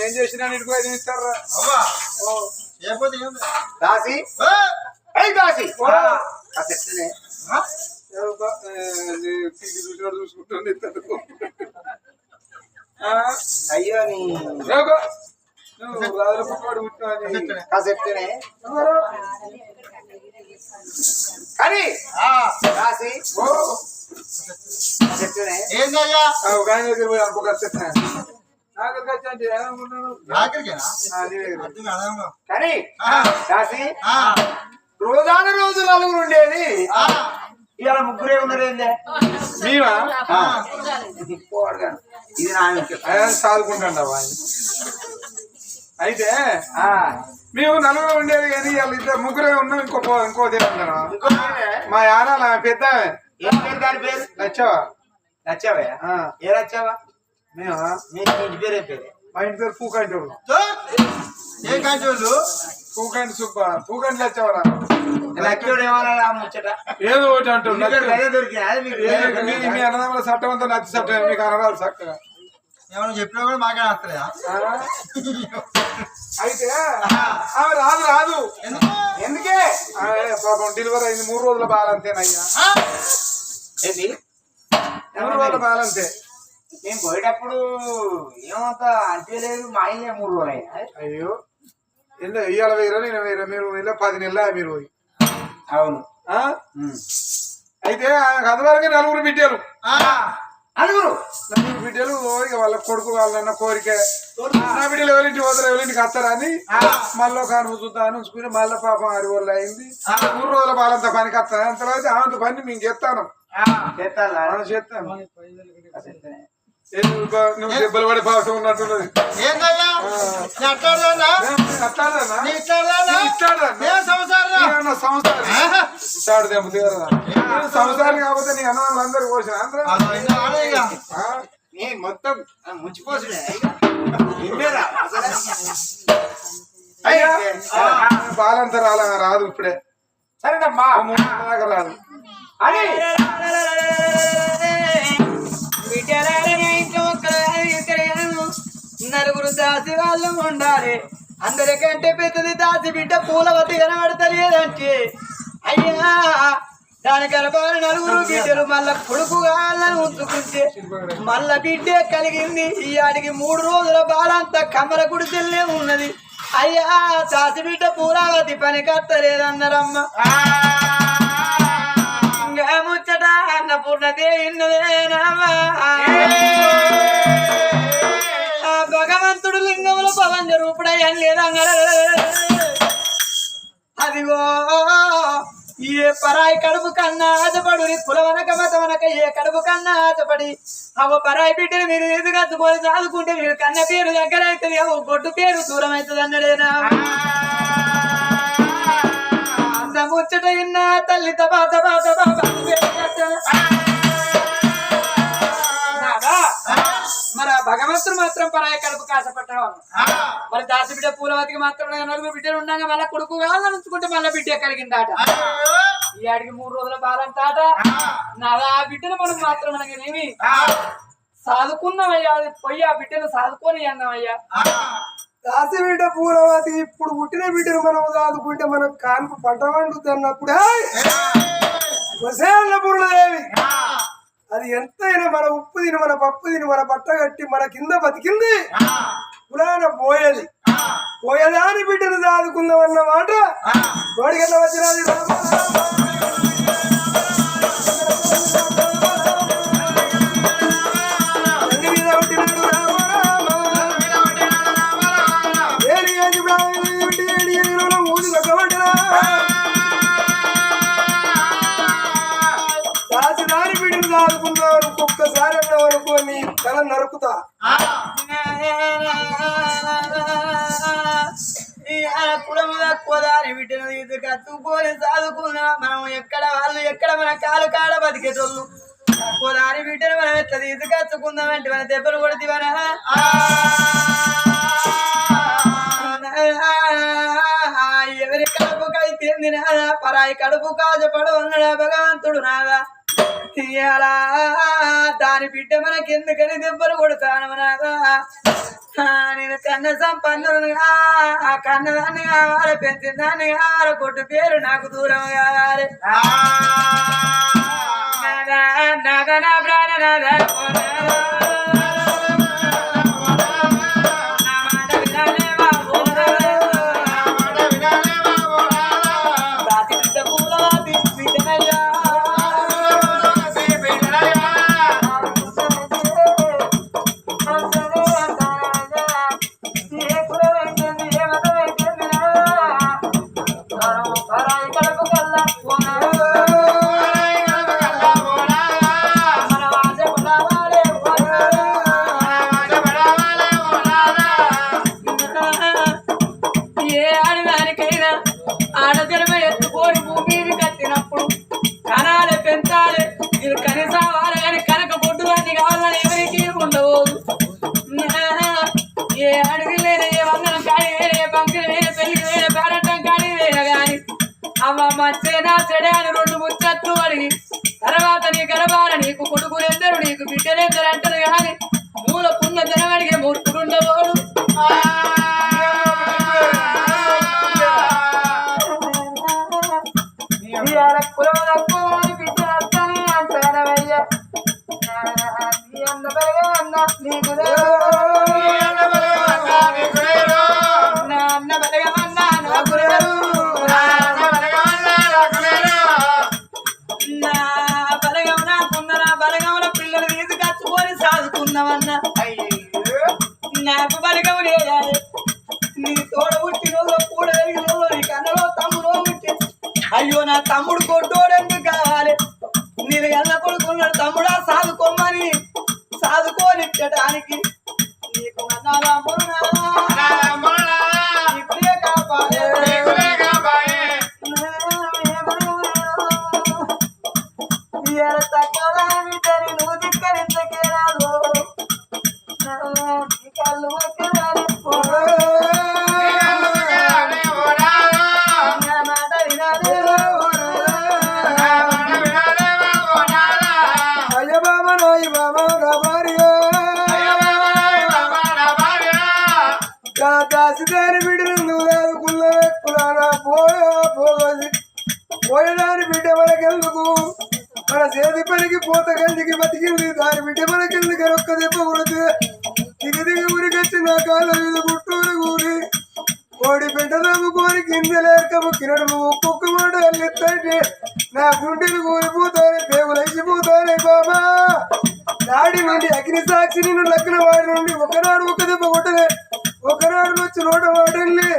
ఏం చేసినా నీకు ఐదు ఇస్తారా దాసి దాసి చూసుకుంటుంది అయ్యో కాసెప్తేనే కానీ దాసి చెప్తేనే ఏందయ్యా గాయ దగ్గర పోయి అనుకోక కానీ దాసి రోజాన రోజు నలుగురు ఉండేది ఇవాళ ముగ్గురే ఉన్నారు ఏందే మేమా ఇది నా సాదుకుంటాండవా అయితే మేము నలుగురు ఉండేది కానీ వాళ్ళు ఇద్దరు ముగ్గురే ఉన్నాం ఇంకో తిన్నాను మా యానాలు ఆమె పెద్ద ఏం పేరు దాని పేరు నచ్చావా నచ్చావా ఏ నచ్చావా మేము మీ ఇంటి పేరు ఏం పేరు మా ఇంటి పేరు పూకంటోళ్ళు ఏ కంటోళ్ళు పూకంటి సుబ్బ పూకంటి నచ్చావరా లక్ష్యుడు ఏమన్నా ముచ్చట ఏదో ఒకటి అంటున్నారు దొరికింది మీ అన్నదమ్ముల చట్టం అంతా నచ్చి చట్టం మీకు అనరాలు చక్కగా ఏమన్నా చెప్పినా కూడా మాకే వస్తలేదా అయితే ఆమె రాదు ఎందుకే పాపం డెలివరీ అయింది 3 రోజుల బాలంతేనయ్యా ఏంటి 3 రోజుల బాలంతే మేము పోయేటప్పుడు ఏమంత అంటే లేదు మా ఆయన 3 రోజులు అయినా అయ్యో ఇవాళ వేరే నేను వేరే మీరు 10 నెలల మీరు పోయి అవును అయితే అదివరకు 4 బిడ్డలు నలుగురు బిడ్డలు వాళ్ళ కొడుకు వాళ్ళన్న కోరిక నా బిడ్డలు ఎవరింటి పోతారు ఎవరింటికి వస్తారని మళ్ళీ ఒక చూద్దామని ఉంచుకుని మళ్ళీ పాపం 6 రోజులు అయింది 3 రోజుల బాలంతా పనికి వస్తాను అంత తర్వాత ఆమె పని మేము చేస్తాను చేస్తాను నువ్వు దెబ్బలు పడే పాపం ఉన్నట్టున్నది సంవత్సరాలు కాకపోతే నీ అన్నదమ్ములు అందరు పోసిన మొత్తం ముచ్చిపోసిన బాలంతా రాదు ఇప్పుడే సరేనమ్మా రాదు అని నలుగురు దాసి వాళ్ళు ఉండాలి అందరికంటే పెద్దది దాసి బిడ్డ పూలవతి కనబడతలేదంటే అయ్యా దాని గర్భాలు 4 బిడ్డలు మళ్ళా కొడుకుగా ఉంచుకుంటే మళ్ళా బిడ్డే కలిగింది ఈ ఆడికి 3 రోజుల బాలంతా కమల గుడిసెల్లే ఉన్నది అయ్యా దాసి బిడ్డ పూలవతి పని కట్టలేదన్నారమ్మ ముచ్చట అన్నపూర్ణదేవిన్నదేనామా భగవంతుడు లింగముల పవంజ రూపుడయ్యని లేదన్న అదిగో ఏ పరాయి కడుపు కన్నా ఆశపడు కులవనక మతవనక ఏ కడుపు కన్నా ఆశపడి అవ పరాయి బిడ్డలు మీరు ఎదుగచ్చుకొని చదువుకుంటే మీరు కన్న పేరు దగ్గర అవుతుంది అవ గొడ్డు పేరు దూరం అవుతుంది అన్నడేనా అంత ముచ్చట ఇన్నా తల్లి తబా తబా తబా మరి భగవంతుడు మాత్రం పరాయి కడుపు కాసపట్టడం మరి దాసి బిడ్డ పూలవతికి మాత్రం 4 బిడ్డలు ఉన్నాక మళ్ళీ కొడుకు కావాలని ఉంచుకుంటే మళ్ళీ బిడ్డ కలిగిందాట ఈ ఆడికి 3 రోజుల బాలంతాట నాదా ఆ బిడ్డను మనం మాత్రం మనకేమి సాదుకున్నామయ్యా పోయి ఆ బిడ్డను సాదుకొని అన్నామయ్యా దాసి బిడ్డ పూలవతి ఇప్పుడు పుట్టిన బిడ్డను మనం సాదుకుంటే మనకు కాన్పు పంట వండుతుంది అన్నప్పుడే పూర్ణదేవి అది ఎంతైనా మన ఉప్పు తిని మన పప్పు తిని మన బట్ట కట్టి మన కింద బతికింది పురాణ పోయేది పోయేదాని బిడ్డను సాదుకుందాం అన్నమాట కోడిగట్ల వచ్చినది రాజధాని బిడ్డను సాదుకుందాం ఒక్కొక్కసారి అన్న వరకు నీ తల నరుకుతా కులముదారి బిడ్డను తీసుకొచ్చుకొని చదువుకున్నా మనం ఎక్కడ వాళ్ళు ఎక్కడ మన కాలు కాడ బతికేటోళ్ళు కులారి బిడ్డను మనం ఎట్లా తీసుకొచ్చుకుందామంటే మన దెబ్బలు కొడుతీవనా ఎవరి కడుపుకైతే నాదా పరాయి కడుపు కాజపడు అన్నాడా భగవంతుడు నాదా తీయాలా దాని బిడ్డ మనకెందుకని దెబ్బలు కొడతాను నాదా నేను కన్న సంపన్నుగా కన్నదాన్ని కావాలి పెంచిందాన్ని కావాలి కొట్టు పేరు నాకు దూరం కావాలి నాదా నా ప్రాణ నాదా మంచేనా చెడే అని రెండు ముచ్చట్లు అడిగి తర్వాత నీ గర్భాల నీకు కొడుకులెందరు నీకు బిడ్డలెందరు అంటారు కానీ మూల పుణ్య జనమడిగే మూర్ఖుడుండవాడు బిడ్డ అంటానవయ్యా నీ అన్న బలగా అన్న నీకు నా అన్న బలగా అన్న నాకు నాకు బలగం లేదా నీ తోడ పుట్టిన కూడా జరిగిన నీ కన్నలో తమ్ముడు పుట్టి అయ్యో నా తమ్ముడు కొట్టోడెందుకు కావాలి నేను ఎల్ల కొడుకున్నాడు తమ్ముడా సాదుకోమని సాదుకోనిచ్చడానికి నీకు ఇప్పుడే కాపాడే తగ్గదా బిడ్డని నువ్వు ధిక్కరించకే రాదు దాసిదాని బిడ్డను నువ్వు దాదుకున్నా పోయేదాని బిడ్డ మనకెందుకు మన చేతి పనికి పోత గంజికి బతికింది దాని బిడ్డ మనకెందుకు ఒక్క దెబ్బ కొడితే దిగి ఊరికొచ్చి నా కాళ్ళ మీద గుట్టూరు కూరి కోడి బిడ్డ నమ్ముకొని కిందలేక ముక్కినడు ఒక్కొక్క మాట అల్లెత్తంటే నా గుండెలు కూలిపోతాయి పేగులైసిపోతాయి బాబా దాడి నుండి అగ్ని సాక్షి నిన్ను లగ్న వాడి నుండి ఒకనాడు ఒక దెబ్బ కొట్టలే ఒకనాడు వచ్చి నోట వాడలే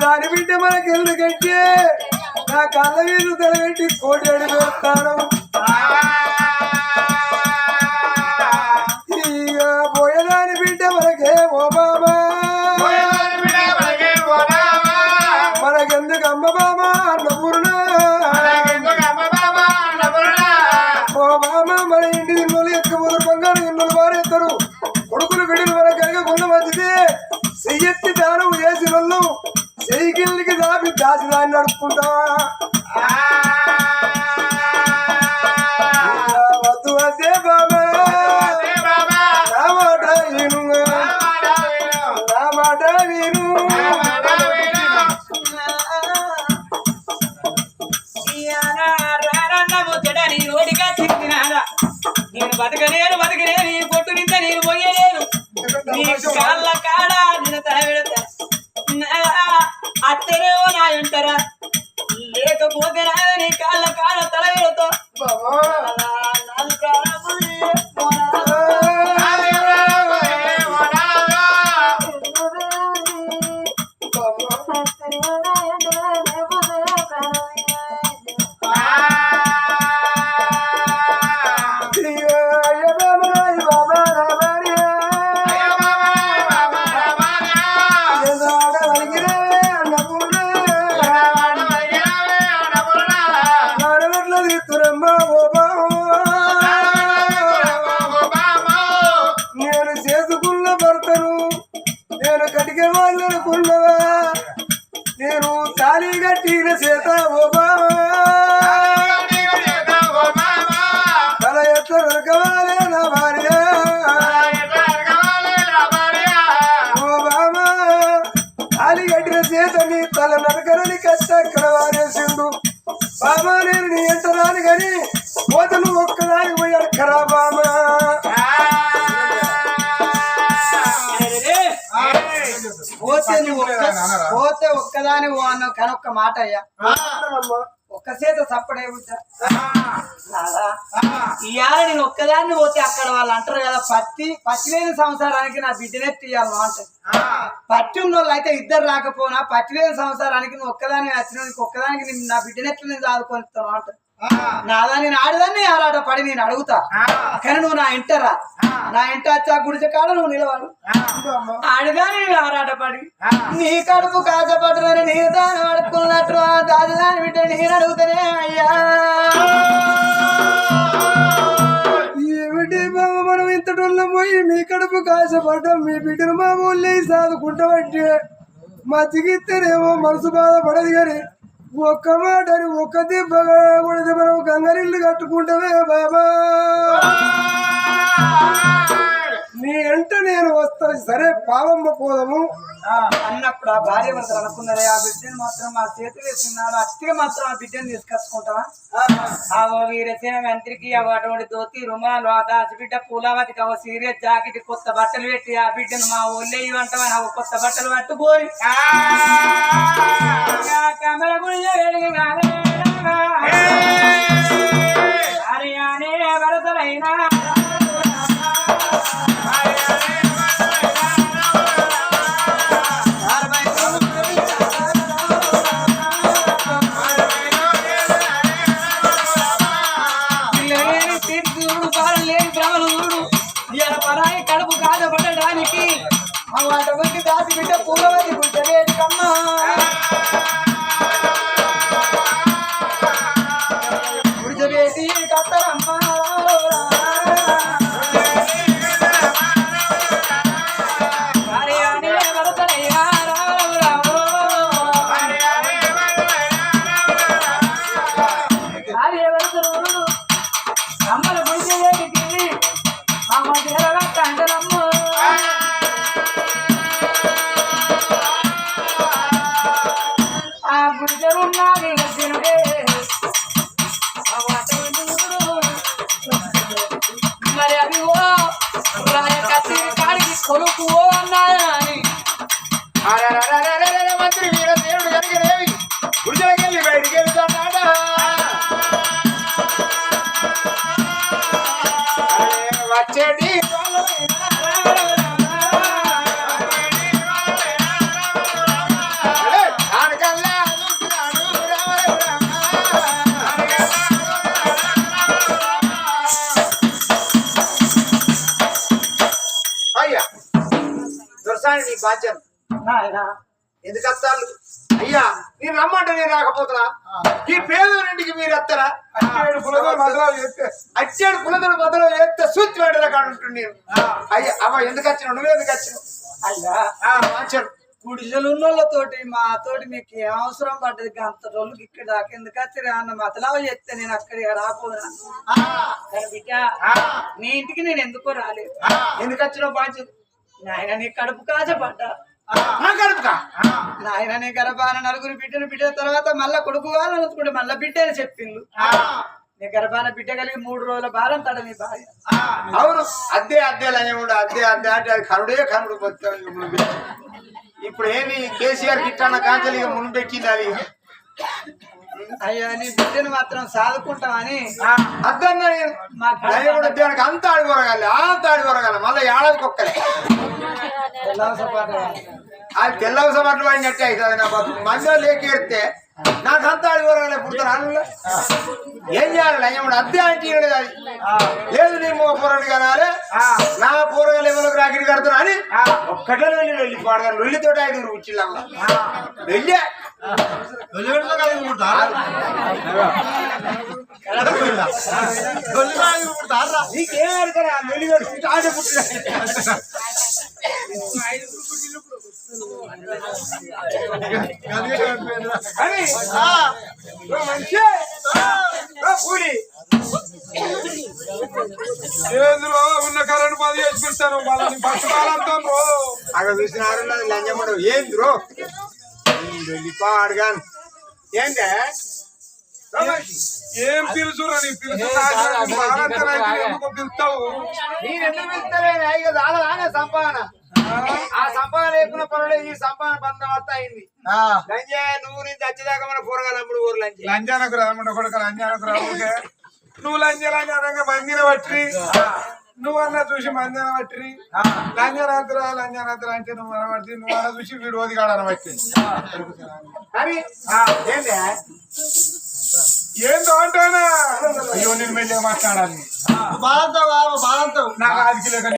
దాని బిడ్డ మనకెందుకంటే నా కళ్ళ మీద తలగట్టి కోటి అడుగు వేస్తాను పోయేదాని బిడ్డ మనకే ఓ బాబా మనకెందుకు అమ్మ బాబా అన్నపూర్ణ ఓ బాబా మన ఇంటి ఇన్నోళ్ళు ఎత్తుకుపోతారు బంగారు ఇన్నోళ్ళు వారేస్తారు కొడుకులు బిడ్డలు మన కనుక కొంత మంచిది చెయ్యెత్తి దానం చేసిన వాళ్ళు సైకిల్కి దాపి దాచిదాన్ని నడుపుకుంటా వద్దు అదే బాబా నా మాట విను నా మాట విను నేను బతకలేను ఈ పొట్టు నింద నేను పోయలేను నీ కాళ్ళ కాడ నేను తల పెడతా నా ఇంటరా లేకపోతే నీ కాళ్ళ కాళ్ళ తలతో నాలుగు ప్రాణములు నేను చేసుకున్న భర్తను నేను కటికే వాళ్ళు అనుకున్నవా నేను తాళి కట్టిన చేత తల ఎట్ల దొరకవాలే నా భార్య ఓ బామా తాళి కట్టిన చేత నీ తల నరకరని కష్టక్కడ వారేసిండు బామా నేను నీ ఎంత రాని కానీ పోతను ఒక్కదానికి పోయాడు ఖరా బామా పోతే ఒక్కదాని అన్న కనొక్క మాట అయ్యా ఒక్క చేత సప్పడే ఇవాళ నేను ఒక్కదాన్ని పోతే అక్కడ వాళ్ళు అంటారు కదా పత్తి లేని సంవత్సరానికి నా బిడ్డనెత్తి ఇవ్వాలి అంటారు పత్తి ఉన్న వాళ్ళు అయితే ఇద్దరు రాకపోయినా పత్తి లేని సంవత్సరానికి నువ్వు ఒక్కదాన్ని వచ్చిన ఒక్కదానికి నా బిడ్డనెత్తి నేను చదువుకొనిస్తాను అంటారు నాదా నేను ఆడదాన్ని ఆరాట పడి నేను అడుగుతా కానీ నువ్వు నా ఇంటరా నా ఇంట వచ్చా గుడిసె కాడ నువ్వు నిలవాడు ఆడదాని నేను ఆరాట పడి నీ కడుపు కాచపడ్డదని నీ దాన్ని అడుక్కున్నట్టు ఆ దాని బిడ్డ నేను అడుగుతానే అయ్యా ఏమిటి బాబు మనం ఇంతటోళ్ళం పోయి మీ కడుపు కాశపడ్డాం మీ బిడ్డను మా ఊళ్ళో సాదుకుంటామంటే మా చికిత్సనేమో మనసు బాధపడదు కానీ ఒక్క మాటని ఒక్క దెబ్బ కొడితే మనం గంగరిల్లు కట్టుకుంటామే బాబా నీ అంటే నేను వస్తాను సరే పావమ్మ పోదాము అన్నప్పుడు ఆ భార్య భర్తలు అనుకున్నారే ఆ బిడ్డను మాత్రం మా చేతి వేస్తున్నాడు అట్టిగా మాత్రం ఆ బిడ్డను తీసుకొచ్చుకుంటావా ఆ వీరసేన మంత్రికి అటువంటి దోతి రుమాలు ఆ దాచిబిడ్డ పూలవతి కవ సీరియస్ జాకెట్ కొత్త బట్టలు పెట్టి ఆ బిడ్డను మా ఊళ్ళో ఇవ్వంటావా కొత్త బట్టలు పట్టుకోని కమల గుడి అనే వరదలైనా కడుపు కాదపడడానికి అటువంటి దాసి బిడ్డ పూలవతి గుడ్డవేటికమ్మా గుడిచబేటి కత్తరమ్మా అమ్మల గుడిచబేటికి అమ్మ అంటారమ్మ ఆ గుడిచరున్నది తినుడే మరి అవి ఓ కత్తిరి కాడికి కొలుకు ఓ అన్నాయా అని మంత్రి వీర దేవుడు జరిగినవి గుడిలోకెళ్ళి బయటికి వెళ్తున్నాడా వచ్చేటి అయ్యా దొరసాని నీ బాధ్యత ఎందుకు వస్తారు అయ్యా నేను రమ్మంటే నేను రాకపోతున్నా ఈ పేదోరింటికి మీరు వస్తారా అచ్చేడు పులదలు మొదలు చేస్తే సూచి వేడల కాడు ఉంటుంది నేను అయ్యా అవ్వ ఎందుకు వచ్చినావు నువ్వు ఎందుకు వచ్చినావు అయ్యా మంచాడు గుడిసెలు ఉన్నోళ్ళతోటి మాతోటి మీకు ఏం అవసరం పడ్డది అంత రోజులకి ఇక్కడ దాకా ఎందుకు వచ్చి అన్న మతలావ చెప్తే నేను అక్కడికి రాపోదును బిడ్డ నీ ఇంటికి నేను ఎందుకో రాలేదు ఎందుకు వచ్చినావు బాధ్యత నాయన నీ కడుపు కాచపడ్డా నాయన నీ గర్భాన నలుగురు బిడ్డ తర్వాత మళ్ళా కొడుకు కావాలనుకుంటే మళ్ళా బిడ్డ అని చెప్పిండు నీ గర్భాన బిడ్డ కలిగి 3 రోజుల భారం తడ నీ భార్య అవును అద్దే లయముడు అద్దే అంటే అది కరుడే కరుడు ఇప్పుడు ఏంది కేసీఆర్ గిట్టాన్న కాంచెలు ముందు పెట్టింది అది అయ్యా నీ బిడ్డను మాత్రం సాదుకుంటామని అద్దన్నా నేను దయవుడు దేవునికి అంత ఆడిపోరగాలి అంత ఆడిపోరగాలి మళ్ళీ ఏడాదికి ఒక్కలే అది తెల్లవస పట్లు పడినట్టే అవుతుంది నా బతుకు మందిలో లేకెడితే నాకు అంత ఆడిపోరగాలి పుడతారు ఏం చేయాలి లయ్యముడు అద్దె అంటే అది లేదు నీ పూరని కనాలి నా పూరగాలు ఎవరికి రాకిడి కడతాను అని ఒక్కటే వెళ్ళి పాడగాను లొల్లితోటి 5 కూర్చిల్లా వెళ్ళే నీకేం అడతారా లొల్లి కట్టుకుంటే ఆడే పుట్టిన చేతిలో ఉన్న కరెంట్ పది చేసుకుంటాను వాళ్ళని బస్సు కాలంతో అక్కడ చూసినారు లంచమడు ఏంది రో పాడుగాను ఏంటే ఏం పిలుచురా నీ పిలుచు ఎందుకు పిలుస్తావు నేను ఎందుకు పిలుస్తలేను ఇక దాదానే సంపాదన ఆ సంపాదన లేకుండా పర్వాలేదు ఈ సంపాదన బంధం అంతా అయింది లంజా నువ్వు నుంచి వచ్చేదాకా మన కూరగాయలు అమ్ముడు ఊరు లంచి లంజానకు రామన్న కొడుకు లంజానకు రావుకే నువ్వు లంజానంగా మందిన పట్టి నువ్వన్నా చూసి మందిన పట్టి లంజానంతరా అంటే నువ్వు అనబట్టి నువ్వు అన్న చూసి వీడు ఓదిగాడన పట్టి అని ఏంటి ఏంటో అంటానా అయ్యో నేను మెల్లిగా మాట్లాడాలి బాధంతో నాకు 5 కిలో